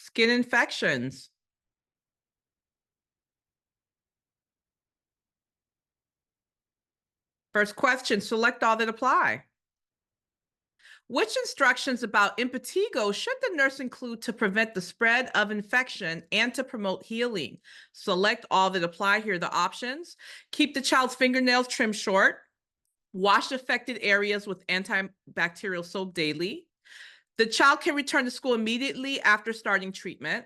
Skin infections. First question, select all that apply. Which instructions about impetigo should the nurse include to prevent the spread of infection and to promote healing? Select all that apply. Here are the options. Keep the child's fingernails trimmed short. Wash affected areas with antibacterial soap daily. The child can return to school immediately after starting treatment.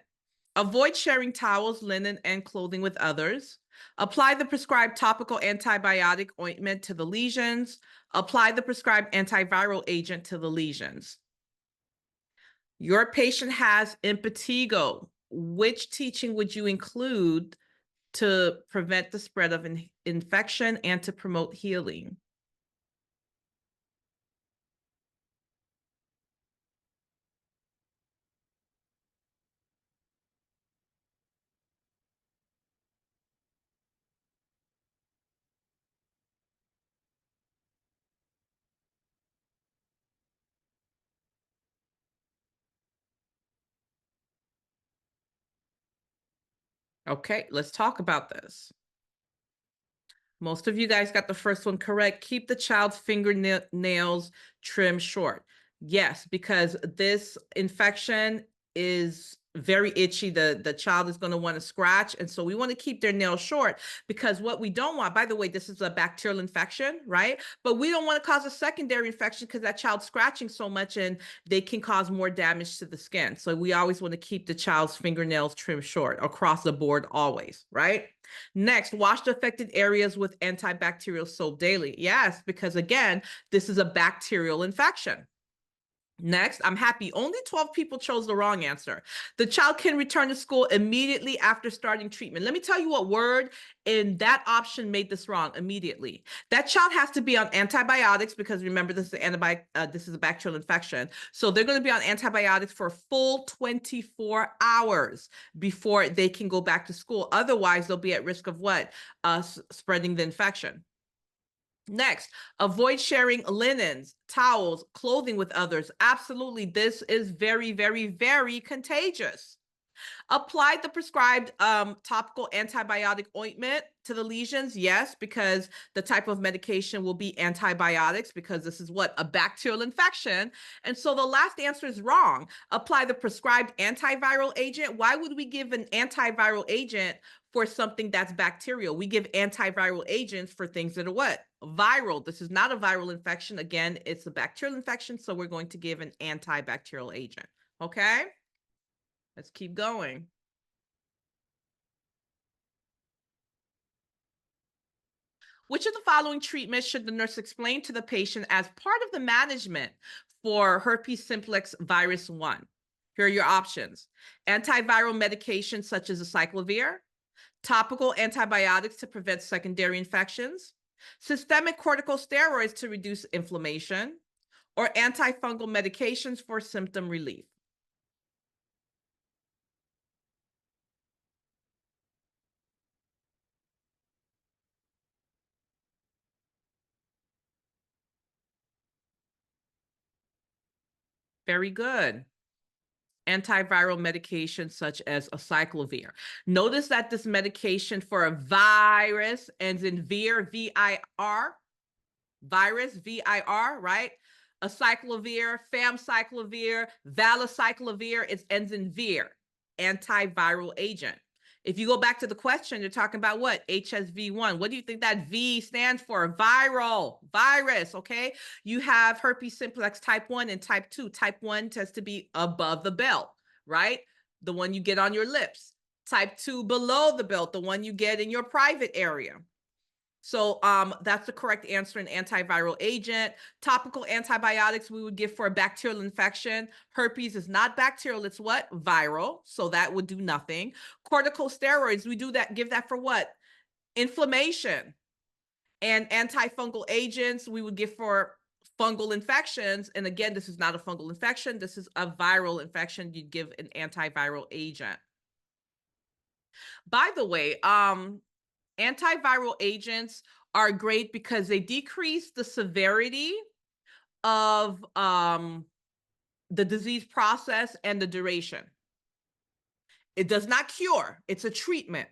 Avoid sharing towels, linen, and clothing with others. Apply the prescribed topical antibiotic ointment to the lesions. Apply the prescribed antiviral agent to the lesions. Your patient has impetigo. Which teaching would you include to prevent the spread of infection and to promote healing? Okay, let's talk about this. Most of you guys got the first one correct. Keep the child's fingernails trimmed short. Yes, because this infection is very itchy. The child is going to want to scratch. And so we want to keep their nails short because what we don't want, by the way, this is a bacterial infection, right? But we don't want to cause a secondary infection because that child's scratching so much and they can cause more damage to the skin. So we always want to keep the child's fingernails trimmed short across the board always, right? Next, wash the affected areas with antibacterial soap daily. Yes, because again, this is a bacterial infection. Next, I'm happy only 12 people chose the wrong answer. The child can return to school immediately after starting treatment. Let me tell you what word in that option made this wrong. Immediately. That child has to be on antibiotics because remember this is a bacterial infection. So they're going to be on antibiotics for a full 24 hours before they can go back to school. Otherwise, they'll be at risk of what? Spreading the infection. Next, avoid sharing linens, towels, clothing with others. Absolutely, this is very, very, very contagious. Apply the prescribed topical antibiotic ointment to the lesions. Yes, because the type of medication will be antibiotics because this is what? A bacterial infection. And so the last answer is wrong. Apply the prescribed antiviral agent. Why would we give an antiviral agent for something that's bacterial? We give antiviral agents for things that are what? Viral. This is not a viral infection. Again, it's a bacterial infection. So we're going to give an antibacterial agent. Okay? Let's keep going. Which of the following treatments should the nurse explain to the patient as part of the management for herpes simplex virus 1? Here are your options. Antiviral medications such as acyclovir, topical antibiotics to prevent secondary infections, systemic corticosteroids to reduce inflammation, or antifungal medications for symptom relief. Very good. Antiviral medications such as acyclovir. Notice that this medication for a virus ends in vir, V-I-R, virus, V-I-R, right? Acyclovir, famciclovir, valacyclovir, it ends in vir, antiviral agent. If you go back to the question, you're talking about what? HSV1. What do you think that V stands for? Viral, virus, okay? You have herpes simplex type 1 and type 2. Type 1 tends to be above the belt, right? The one you get on your lips. Type 2 below the belt, the one you get in your private area. So that's the correct answer, an antiviral agent. Topical antibiotics we would give for a bacterial infection. Herpes is not bacterial, it's what? Viral, so that would do nothing. Corticosteroids, we give that for what? Inflammation. And antifungal agents we would give for fungal infections. And again, this is not a fungal infection, this is a viral infection. You'd give an antiviral agent. By the way, antiviral agents are great because they decrease the severity of the disease process and the duration. It does not cure, it's a treatment.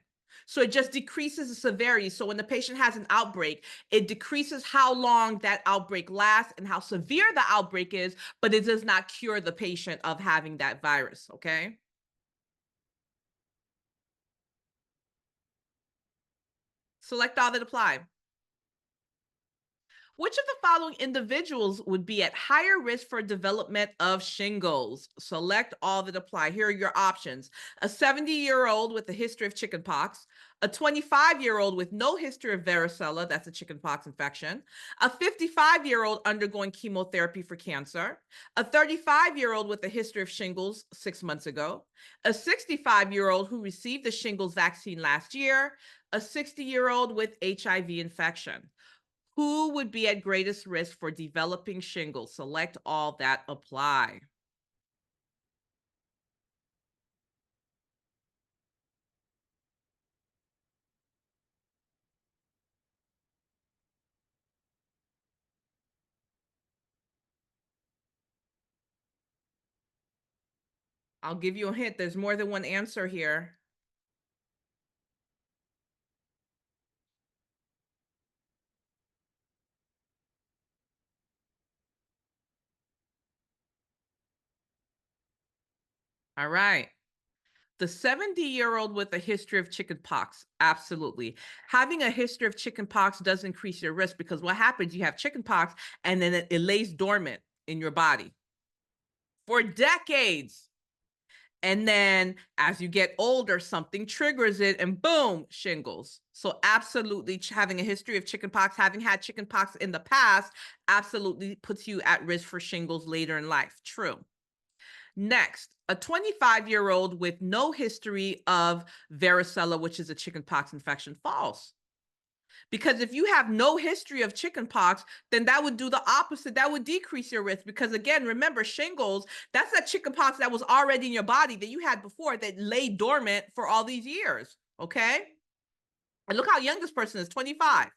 So it just decreases the severity. So when the patient has an outbreak, it decreases how long that outbreak lasts and how severe the outbreak is, but it does not cure the patient of having that virus, okay? Select all that apply. Which of the following individuals would be at higher risk for development of shingles? Select all that apply. Here are your options. A 70-year-old with a history of chickenpox, a 25-year-old with no history of varicella, that's a chickenpox infection, a 55-year-old undergoing chemotherapy for cancer, a 35-year-old with a history of shingles 6 months ago, a 65-year-old who received the shingles vaccine last year, a 60-year-old with HIV infection. Who would be at greatest risk for developing shingles? Select all that apply. I'll give you a hint. There's more than one answer here. All right. The 70-year-old with a history of chickenpox, absolutely. Having a history of chickenpox does increase your risk because what happens, you have chickenpox and then it lays dormant in your body for decades. And then as you get older, something triggers it and boom, shingles. So absolutely having a history of chickenpox, having had chickenpox in the past, absolutely puts you at risk for shingles later in life. True. Next, a 25-year-old with no history of varicella, which is a chickenpox infection. False. Because if you have no history of chickenpox, then that would do the opposite. That would decrease your risk. Because again, remember, shingles, that's that chickenpox that was already in your body that you had before that lay dormant for all these years. Okay. And look how young this person is, 25.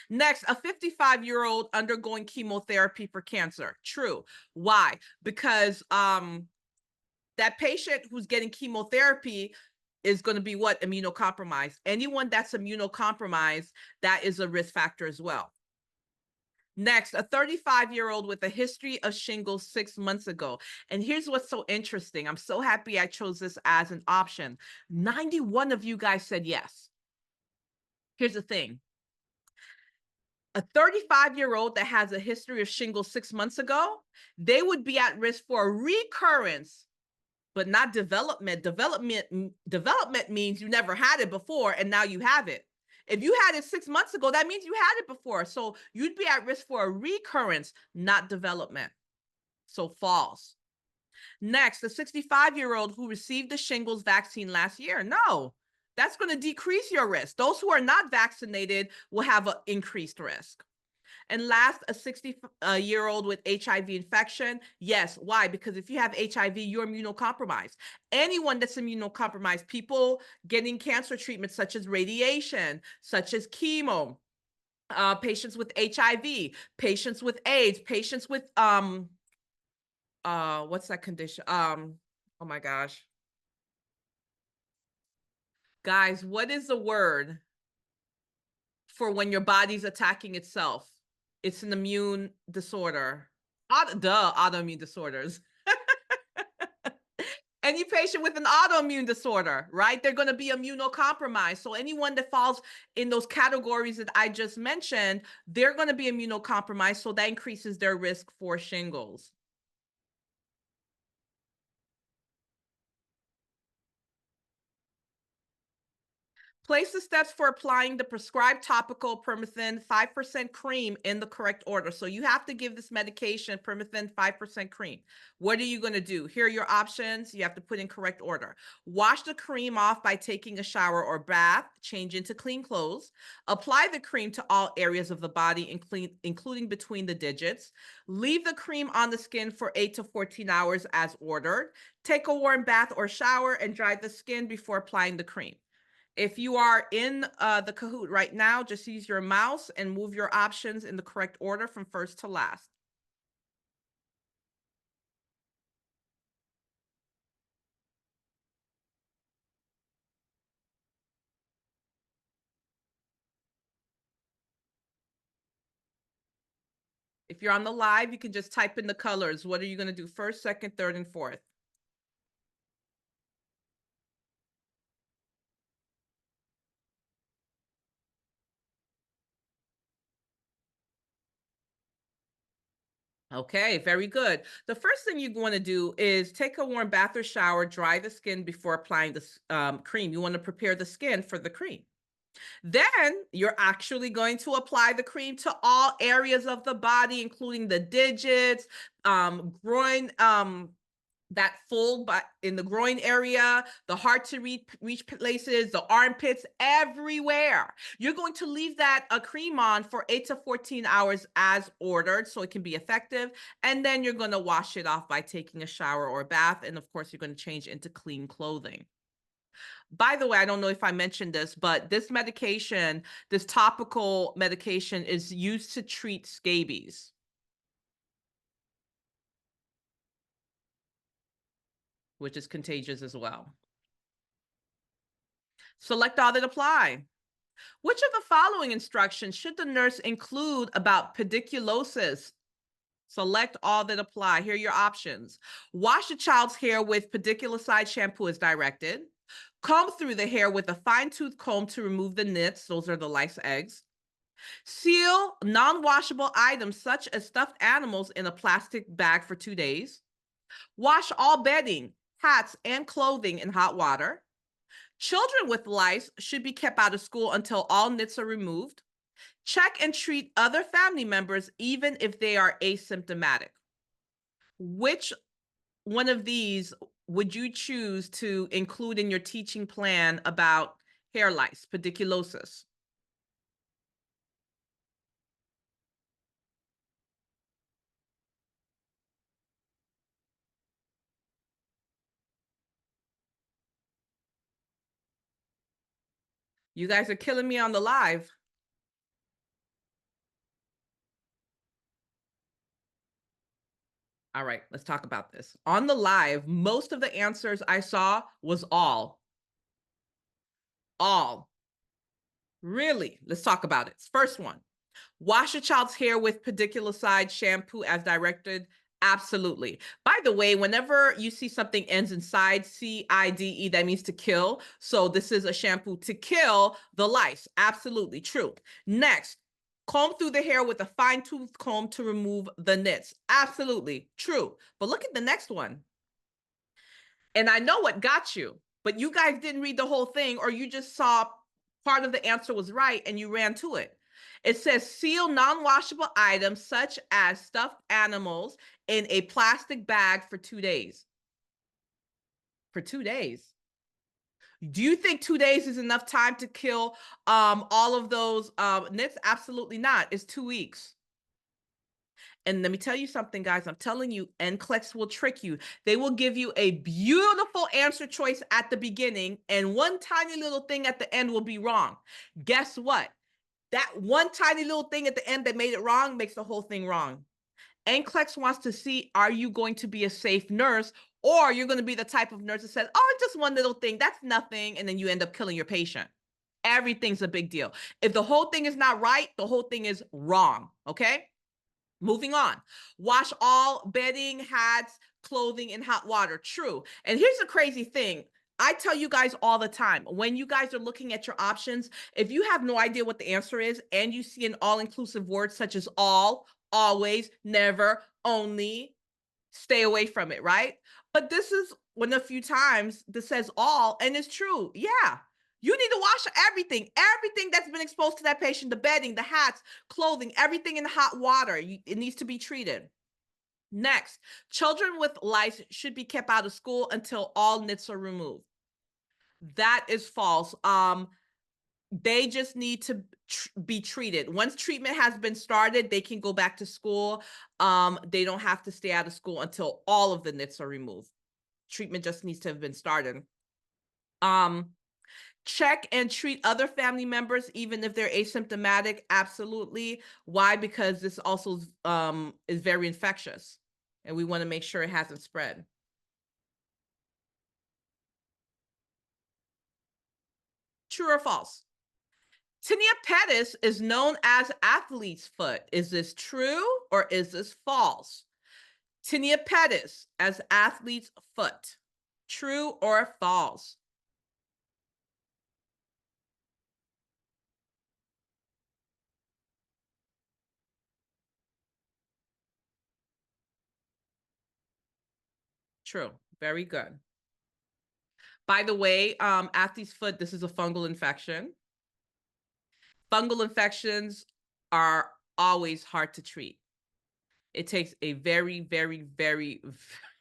Next, a 55-year-old undergoing chemotherapy for cancer. True. Why? Because that patient who's getting chemotherapy is going to be what? Immunocompromised. Anyone that's immunocompromised, that is a risk factor as well. Next, a 35-year-old with a history of shingles 6 months ago. And here's what's so interesting. I'm so happy I chose this as an option. 91 of you guys said yes. Here's the thing. A 35-year-old that has a history of shingles 6 months ago, they would be at risk for a recurrence but not development. Development means you never had it before and now you have it. If you had it 6 months ago, that means you had it before. So you'd be at risk for a recurrence, not development. So false. Next, the 65-year-old who received the shingles vaccine last year. No, that's going to decrease your risk. Those who are not vaccinated will have an increased risk. And last, a 60-year-old with HIV infection. Yes. Why? Because if you have HIV, you're immunocompromised. Anyone that's immunocompromised, people getting cancer treatments such as radiation, such as chemo, patients with HIV, patients with AIDS, patients with what's that condition? Oh my gosh. Guys, what is the word for when your body's attacking itself? It's an immune disorder. Autoimmune disorders. Any patient with an autoimmune disorder, right? They're going to be immunocompromised. So anyone that falls in those categories that I just mentioned, they're going to be immunocompromised. So that increases their risk for shingles. Place the steps for applying the prescribed topical permethrin 5% cream in the correct order. So you have to give this medication, permethrin 5% cream. What are you going to do? Here are your options. You have to put in correct order. Wash the cream off by taking a shower or bath. Change into clean clothes. Apply the cream to all areas of the body, including between the digits. Leave the cream on the skin for 8 to 14 hours as ordered. Take a warm bath or shower and dry the skin before applying the cream. If you are in the Kahoot right now, just use your mouse and move your options in the correct order from first to last. If you're on the live, you can just type in the colors. What are you going to do first, second, third, and fourth? Okay, very good. The first thing you want to do is take a warm bath or shower, dry the skin before applying the cream. You want to prepare the skin for the cream. Then you're actually going to apply the cream to all areas of the body, including the digits, groin, that fold but in the groin area, the hard to reach places, the armpits, everywhere. You're going to leave that cream on for 8 to 14 hours as ordered so it can be effective. And then you're going to wash it off by taking a shower or a bath. And of course, you're going to change into clean clothing. By the way, I don't know if I mentioned this, but this medication, this topical medication, is used to treat scabies, which is contagious as well. Select all that apply. Which of the following instructions should the nurse include about pediculosis? Select all that apply. Here are your options. Wash a child's hair with pediculicide shampoo as directed. Comb through the hair with a fine-tooth comb to remove the nits. Those are the lice eggs. Seal non-washable items such as stuffed animals in a plastic bag for 2 days. Wash all bedding, hats, and clothing in hot water. Children with lice should be kept out of school until all nits are removed. Check and treat other family members even if they are asymptomatic. Which one of these would you choose to include in your teaching plan about hair lice, pediculosis? You guys are killing me on the live. All right, let's talk about this. On the live, most of the answers I saw was all. All. Really? Let's talk about it. First one. Wash a child's hair with pediculicide shampoo as directed. Absolutely. By the way, whenever you see something ends in side, CIDE, that means to kill. So this is a shampoo to kill the lice. Absolutely true. Next, comb through the hair with a fine tooth comb to remove the nits. Absolutely true. But look at the next one. And I know what got you, but you guys didn't read the whole thing, or you just saw part of the answer was right and you ran to it. It says seal non-washable items such as stuffed animals in a plastic bag for 2 days. For 2 days. Do you think 2 days is enough time to kill all of those nits? Absolutely not. It's 2 weeks. And let me tell you something, guys. I'm telling you, NCLEX will trick you. They will give you a beautiful answer choice at the beginning, and one tiny little thing at the end will be wrong. Guess what? That one tiny little thing at the end that made it wrong makes the whole thing wrong. NCLEX wants to see, are you going to be a safe nurse, or you're going to be the type of nurse that says, oh, just one little thing, that's nothing, and then you end up killing your patient. Everything's a big deal. If the whole thing is not right, the whole thing is wrong, okay? Moving on. Wash all bedding, hats, clothing in hot water. True. And here's the crazy thing. I tell you guys all the time, when you guys are looking at your options, if you have no idea what the answer is and you see an all-inclusive word such as all, always, never, only, stay away from it, right? But this is one of the few times that says all, and it's true. Yeah. You need to wash everything that's been exposed to that patient, the bedding, the hats, clothing, everything in hot water. It needs to be treated. Next, children with lice should be kept out of school until all nits are removed. That is false. They just need to be treated. Once treatment has been started, they can go back to school. They don't have to stay out of school until all of the nits are removed. Treatment just needs to have been started. Check and treat other family members, even if they're asymptomatic. Absolutely. Why? Because this also is very infectious, and we want to make sure it hasn't spread. True or false? Tinea pedis is known as athlete's foot. Is this true or is this false? Tinea pedis as athlete's foot. True or false? True. Very good. By the way, athlete's foot, this is a fungal infection. Fungal infections are always hard to treat. It takes a very, very, very,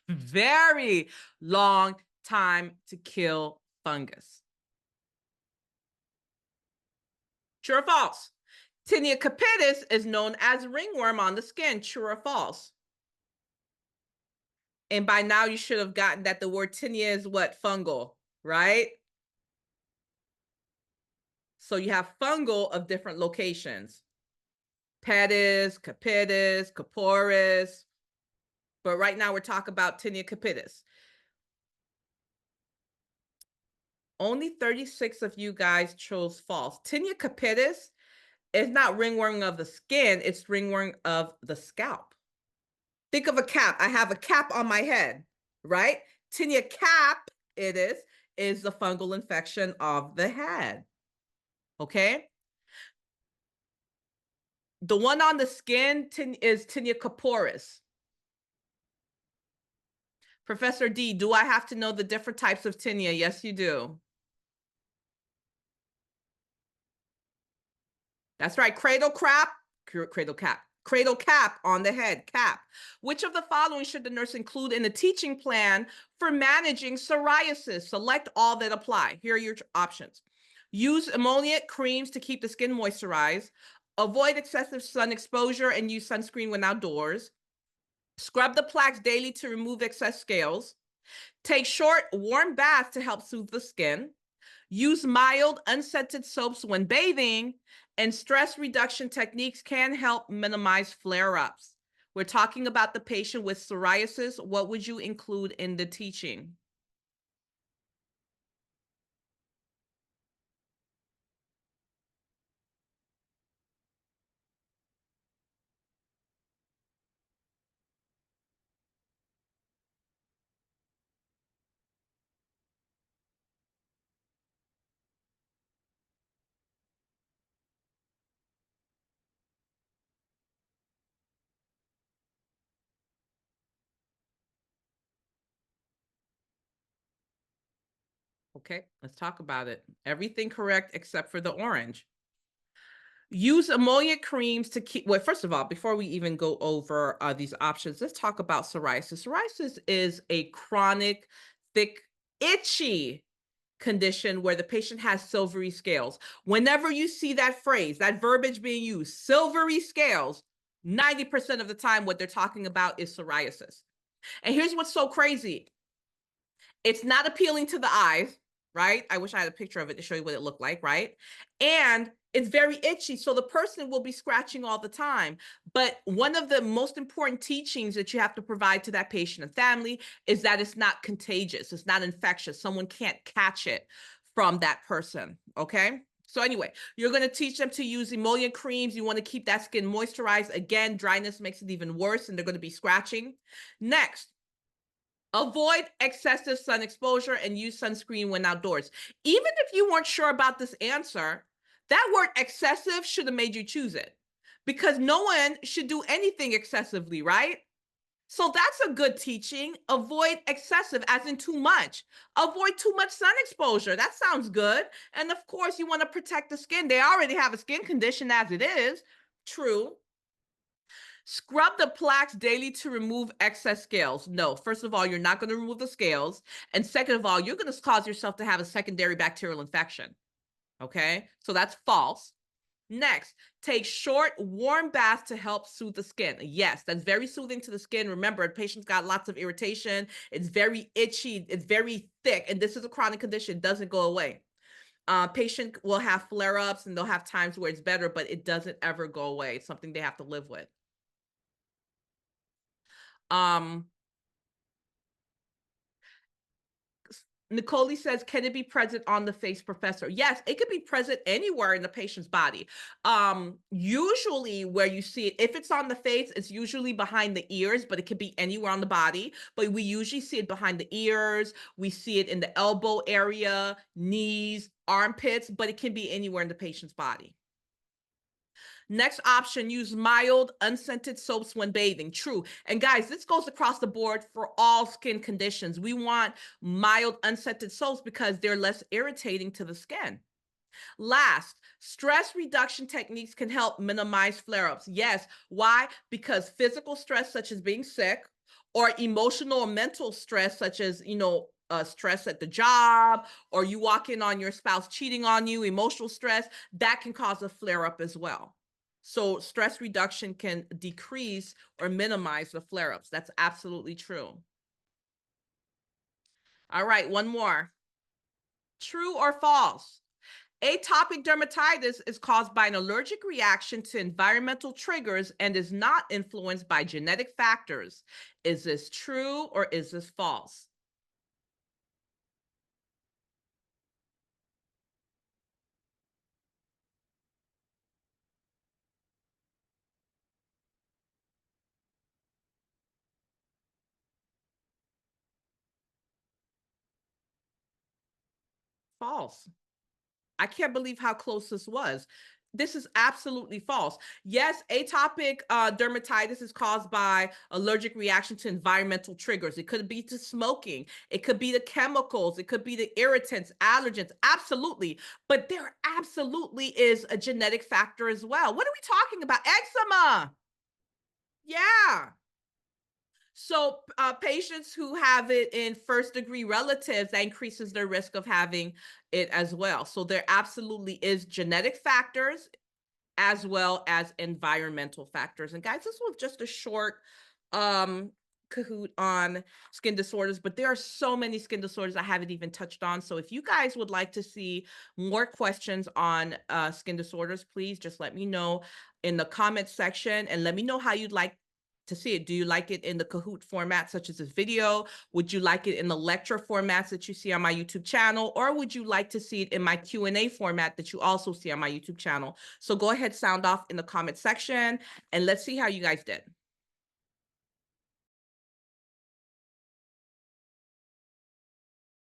very long time to kill fungus. True or false? Tinea capitis is known as ringworm on the skin. True or false? And by now you should have gotten that the word tinea is what? Fungal, right? So you have fungal of different locations. Pedis, capitis, caporis. But right now we're talking about tinea capitis. Only 36 of you guys chose false. Tinea capitis is not ringworm of the skin, it's ringworm of the scalp. Think of a cap. I have a cap on my head, right? Tinea cap, it is the fungal infection of the head. Okay? The one on the skin is tinea corporis. Professor D, do I have to know the different types of tinea? Yes, you do. That's right. Cradle cap on the head, cap. Which of the following should the nurse include in the teaching plan for managing psoriasis? Select all that apply. Here are your options. Use emollient creams to keep the skin moisturized. Avoid excessive sun exposure and use sunscreen when outdoors. Scrub the plaques daily to remove excess scales. Take short, warm baths to help soothe the skin. Use mild, unscented soaps when bathing, and stress reduction techniques can help minimize flare ups. We're talking about the patient with psoriasis. What would you include in the teaching? Okay, let's talk about it. Everything correct except for the orange. Use emollient creams to keep, well, first of all, before we even go over these options, let's talk about psoriasis. Psoriasis is a chronic, thick, itchy condition where the patient has silvery scales. Whenever you see that phrase, that verbiage being used, silvery scales, 90% of the time, what they're talking about is psoriasis. And here's what's so crazy, it's not appealing to the eyes, right? I wish I had a picture of it to show you what it looked like, right? And it's very itchy. So the person will be scratching all the time. But one of the most important teachings that you have to provide to that patient and family is that it's not contagious, it's not infectious. Someone can't catch it from that person. Okay. So anyway, you're going to teach them to use emollient creams. You want to keep that skin moisturized. Again, dryness makes it even worse and they're going to be scratching. Next, avoid excessive sun exposure and use sunscreen when outdoors. Even if you weren't sure about this answer, that word excessive should have made you choose it because no one should do anything excessively, right? So that's a good teaching. Avoid excessive, as in too much. Avoid too much sun exposure. That sounds good. And of course, you want to protect the skin. They already have a skin condition as it is. True. Scrub the plaques daily to remove excess scales. No, first of all, you're not going to remove the scales. And second of all, you're going to cause yourself to have a secondary bacterial infection. Okay, so that's false. Next, take short, warm baths to help soothe the skin. Yes, that's very soothing to the skin. Remember, the patient's got lots of irritation. It's very itchy. It's very thick. And this is a chronic condition. It doesn't go away. Patient will have flare-ups and they'll have times where it's better, but it doesn't ever go away. It's something they have to live with. Um, Nicole says, can it be present on the face, Professor? Yes, it could be present anywhere in the patient's body. Usually where you see it, if it's on the face, it's usually behind the ears, but it could be anywhere on the body. But we usually see it behind the ears. We see it in the elbow area, knees, armpits, but it can be anywhere in the patient's body. Next option, use mild, unscented soaps when bathing. True. And guys, this goes across the board for all skin conditions. We want mild, unscented soaps because they're less irritating to the skin. Last, stress reduction techniques can help minimize flare-ups. Yes. Why? Because physical stress, such as being sick, or emotional or mental stress, such as, stress at the job, or you walk in on your spouse cheating on you, emotional stress, that can cause a flare-up as well. So stress reduction can decrease or minimize the flare-ups. That's absolutely true. All right, one more. True or false? Atopic dermatitis is caused by an allergic reaction to environmental triggers and is not influenced by genetic factors. Is this true or is this false? False. I can't believe how close this was. This is absolutely false. Yes, atopic dermatitis is caused by allergic reaction to environmental triggers. It could be to smoking. It could be the chemicals. It could be the irritants, allergens. Absolutely. But there absolutely is a genetic factor as well. What are we talking about? Eczema. Yeah. So patients who have it in first degree relatives, that increases their risk of having it as well. So there absolutely is genetic factors as well as environmental factors. And guys, this was just a short um Kahoot on skin disorders, but there are so many skin disorders I haven't even touched on. So if you guys would like to see more questions on skin disorders, please just let me know in the comment section and let me know how you'd like to see it. Do you like it in the Kahoot format, such as this video? Would you like it in the lecture formats that you see on my YouTube channel? Or would you like to see it in my Q&A format that you also see on my YouTube channel? So go ahead, sound off in the comment section, and let's see how you guys did.